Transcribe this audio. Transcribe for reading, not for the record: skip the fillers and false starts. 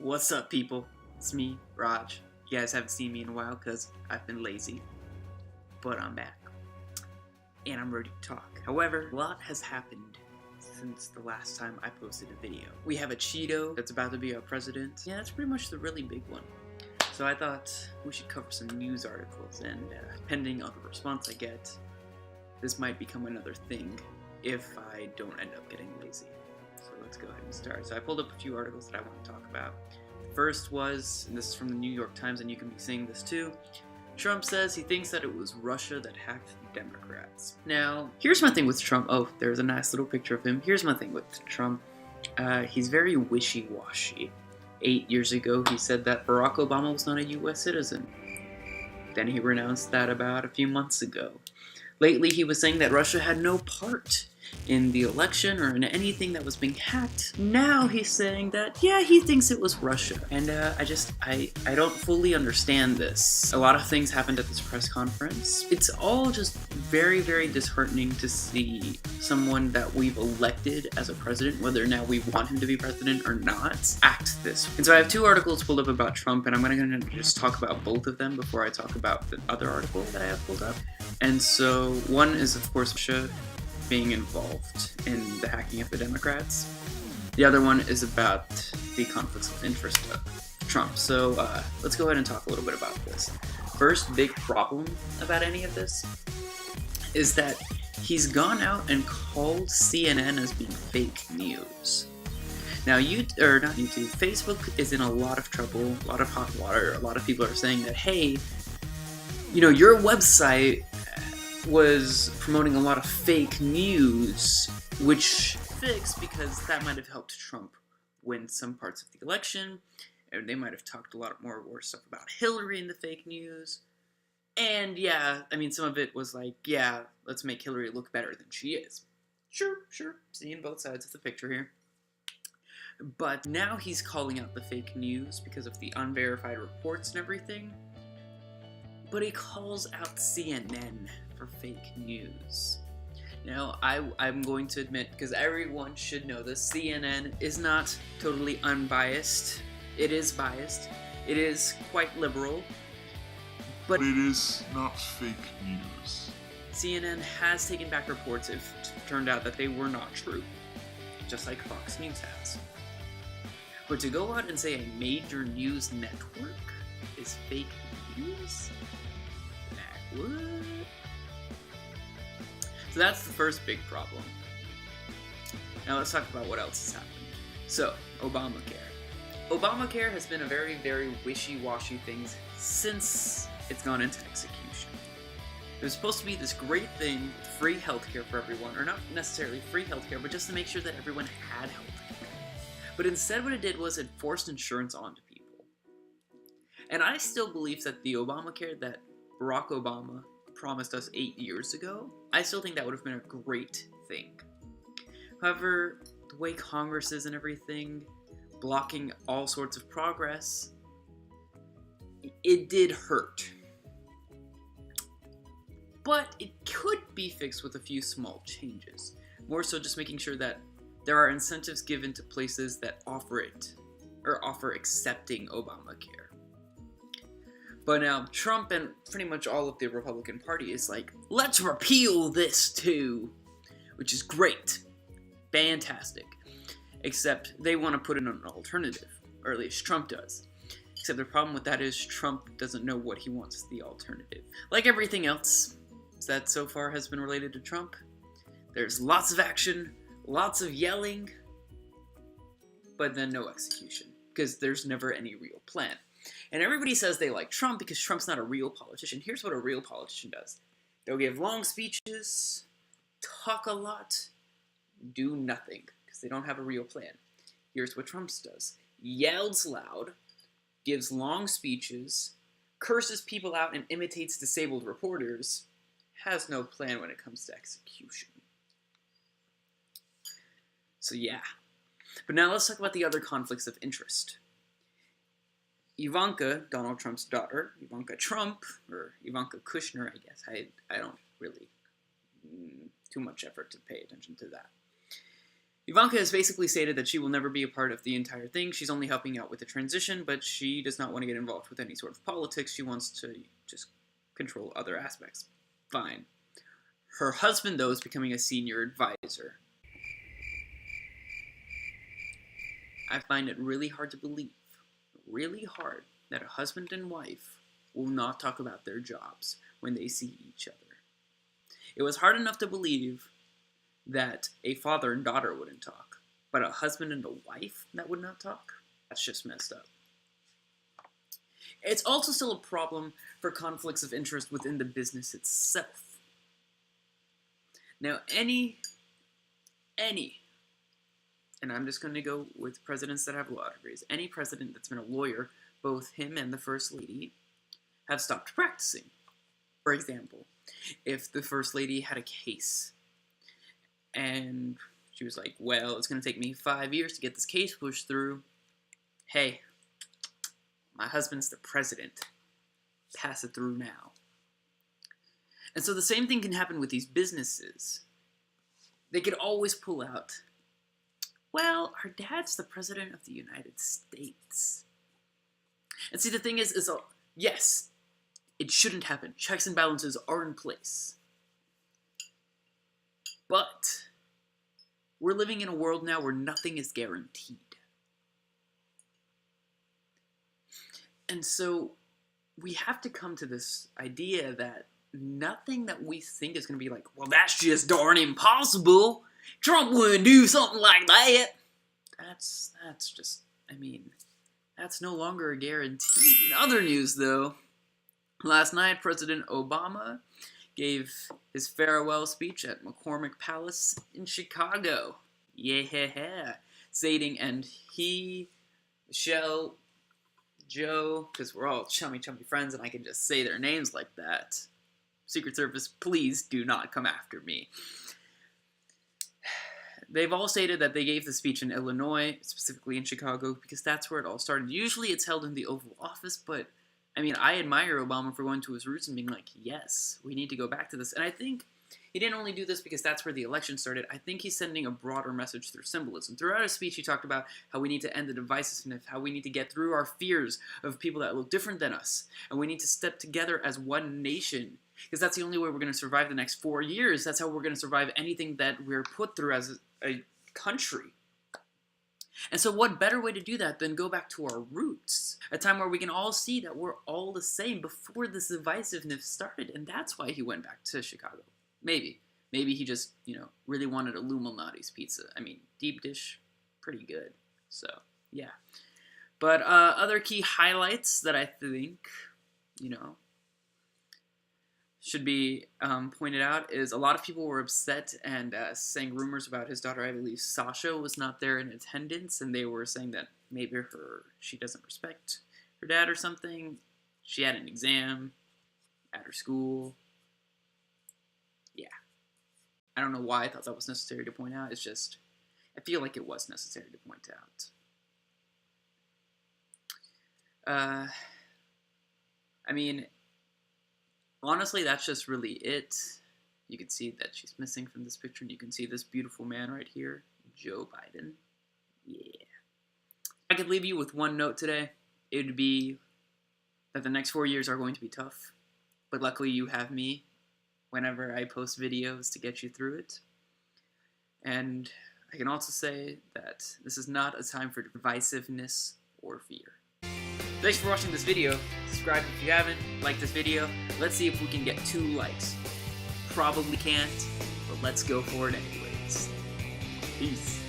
What's up, people? It's me, Raj. You guys haven't seen me in a while because I've been lazy, but I'm back. And I'm ready to talk. However, a lot has happened since the last time I posted a video. We have a Cheeto that's about to be our president. Yeah, that's pretty much the really big one. So I thought we should cover some news articles, and depending on the response I get, this might become another thing if I don't end up getting lazy. So let's go ahead and start. So I pulled up a few articles that I want to talk about. The first was, and this is from the New York Times, and you can be seeing this too, Trump says he thinks that it was Russia that hacked the Democrats. Now, here's my thing with Trump. Oh, there's a nice little picture of him. Here's my thing with Trump. He's very wishy-washy. 8 years ago, he said that Barack Obama was not a U.S. citizen. Then he renounced that about a few months ago. Lately, he was saying that Russia had no part in the election or in anything that was being hacked. Now he's saying that, yeah, he thinks it was Russia. And I don't fully understand this. A lot of things happened at this press conference. It's all just very, very disheartening to see someone that we've elected as a president, whether now we want him to be president or not, act this. And so I have two articles pulled up about Trump, and I'm gonna just talk about both of them before I talk about the other article that I have pulled up. And so one is, of course, Russia being involved in the hacking of the Democrats. The other one is about the conflicts of interest of Trump. So let's go ahead and talk a little bit about this. First big problem about any of this is that he's gone out and called CNN as being fake news. Now, not YouTube, Facebook is in a lot of trouble, a lot of hot water. A lot of people are saying that, hey, your website was promoting a lot of fake news, which fixed because that might have helped Trump win some parts of the election, and they might have talked a lot more stuff about Hillary in the fake news. And yeah, some of it was like, yeah, let's make Hillary look better than she is. Sure, seeing both sides of the picture here. But now he's calling out the fake news because of the unverified reports and everything. But he calls out CNN for fake news. Now, I'm going to admit, because everyone should know this, CNN is not totally unbiased. It is biased. It is quite liberal. But it is not fake news. CNN has taken back reports if it turned out that they were not true, just like Fox News has. But to go out and say a major news network is fake news? What? So that's the first big problem. Now let's talk about what else has happened. So, Obamacare. Obamacare has been a very, very wishy-washy thing since it's gone into execution. It was supposed to be this great thing, free healthcare for everyone, or not necessarily free healthcare, but just to make sure that everyone had healthcare. But instead what it did was it forced insurance onto people. And I still believe that the Obamacare that Barack Obama promised us 8 years ago, I still think that would have been a great thing. However, the way Congress is and everything, blocking all sorts of progress, it did hurt. But it could be fixed with a few small changes. More so just making sure that there are incentives given to places that offer it, or offer accepting Obamacare. But now, Trump and pretty much all of the Republican Party is like, let's repeal this too, which is great. Fantastic. Except they want to put in an alternative, or at least Trump does. Except the problem with that is Trump doesn't know what he wants as the alternative. Like everything else that so far has been related to Trump, there's lots of action, lots of yelling, but then no execution, because there's never any real plan. And everybody says they like Trump because Trump's not a real politician. Here's what a real politician does. They'll give long speeches, talk a lot, do nothing, because they don't have a real plan. Here's what Trump does. Yells loud, gives long speeches, curses people out and imitates disabled reporters, has no plan when it comes to execution. So yeah. But now let's talk about the other conflicts of interest. Ivanka, Donald Trump's daughter, Ivanka Trump, or Ivanka Kushner, I guess. I don't really too much effort to pay attention to that. Ivanka has basically stated that she will never be a part of the entire thing. She's only helping out with the transition, but she does not want to get involved with any sort of politics. She wants to just control other aspects. Fine. Her husband, though, is becoming a senior advisor. I find it really hard to believe, really hard, that a husband and wife will not talk about their jobs when they see each other. It was hard enough to believe that a father and daughter wouldn't talk, but a husband and a wife that would not talk? That's just messed up. It's also still a problem for conflicts of interest within the business itself. Now, any, and I'm just going to go with presidents that have law degrees, any president that's been a lawyer, both him and the First Lady, have stopped practicing. For example, if the First Lady had a case, and she was like, well, it's going to take me 5 years to get this case pushed through. Hey, my husband's the president. Pass it through now. And so the same thing can happen with these businesses. They could always pull out, well, our dad's the president of the United States. And see, the thing is yes, it shouldn't happen. Checks and balances are in place. But we're living in a world now where nothing is guaranteed. And so we have to come to this idea that nothing that we think is going to be like, well, that's just darn impossible. Trump wouldn't do something like that. That's just, I mean, that's no longer a guarantee. In other news, though, last night, President Obama gave his farewell speech at McCormick Palace in Chicago. Yeah. Stating, and he, Michelle, Joe, because we're all chummy friends and I can just say their names like that. Secret Service, please do not come after me. They've all stated that they gave the speech in Illinois, specifically in Chicago, because that's where it all started. Usually it's held in the Oval Office, but I mean, I admire Obama for going to his roots and being like, yes, we need to go back to this. And I think he didn't only do this because that's where the election started. I think he's sending a broader message through symbolism. Throughout his speech, he talked about how we need to end the divisiveness, how we need to get through our fears of people that look different than us. And we need to step together as one nation. Because that's the only way we're going to survive the next 4 years. That's how we're going to survive anything that we're put through as a country. And so what better way to do that than go back to our roots? A time where we can all see that we're all the same before this divisiveness started. And that's why he went back to Chicago. Maybe. Maybe he just, really wanted Illuminati's pizza. I mean, deep dish, pretty good. So, yeah. But other key highlights that I think, should be pointed out is a lot of people were upset and saying rumors about his daughter. I believe Sasha was not there in attendance, and they were saying that maybe she doesn't respect her dad or something. She had an exam at her school. Yeah. I don't know why I thought that was necessary to point out. It's just, I feel like it was necessary to point out. I mean, honestly, that's just really it. You can see that she's missing from this picture, and you can see this beautiful man right here, Joe Biden. Yeah. I could leave you with one note today. It would be that the next 4 years are going to be tough, but luckily you have me whenever I post videos to get you through it. And I can also say that this is not a time for divisiveness or fear. Thanks for watching this video. Subscribe if you haven't. Like this video. Let's see if we can get 2 likes. Probably can't, but let's go for it anyways. Peace.